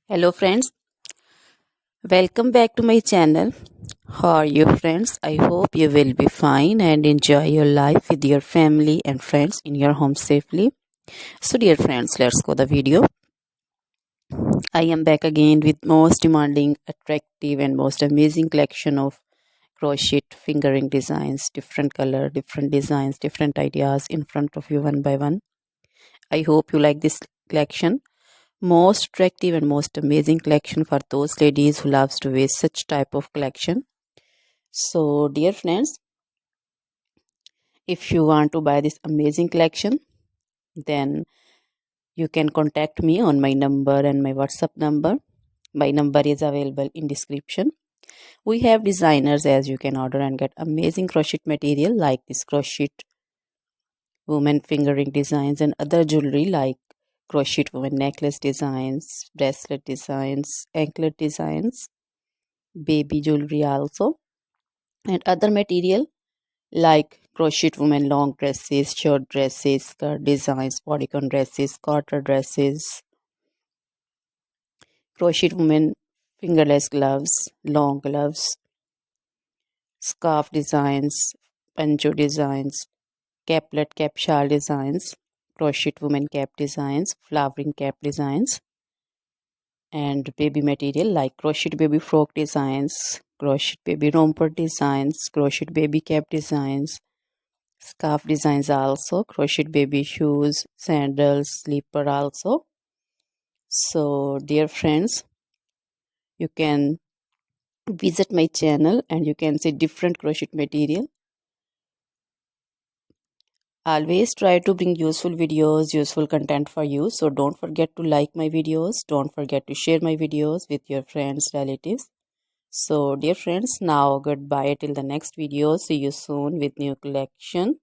Hello friends, welcome back to my channel. How are you friends? I hope you will be fine and enjoy your life with your family and friends in your home safely. So dear friends, let's go the video. I am back again with most demanding, attractive and most amazing collection of crochet fingering designs, different color, different designs, different ideas in front of you one by one. I hope you like this collection. Most attractive and most amazing collection for those ladies who loves to wear such type of collection. So dear friends, if you want to buy this amazing collection, then you can contact me on my number and my WhatsApp number. My number is available in description. We have designers as you can order and get amazing crochet material like this crochet woman fingering designs and other jewelry like crochet woman necklace designs, bracelet designs, anklet designs, baby jewelry also, and other material like crochet women long dresses, short dresses, skirt designs, bodycon dresses, quarter dresses, crochet women fingerless gloves, long gloves, scarf designs, pancho designs, caplet cap shawl designs, crochet women cap designs, flowering cap designs, and baby material like crochet baby frock designs, crochet baby romper designs, crochet baby cap designs, scarf designs also, crochet baby shoes, sandals, slipper also. So dear friends, you can visit my channel and you can see different crochet material. Always try to bring useful videos, useful content for you. So don't forget to like my videos. Don't forget to share my videos with your friends, relatives. So dear friends, now goodbye till the next video. See you soon with new collection.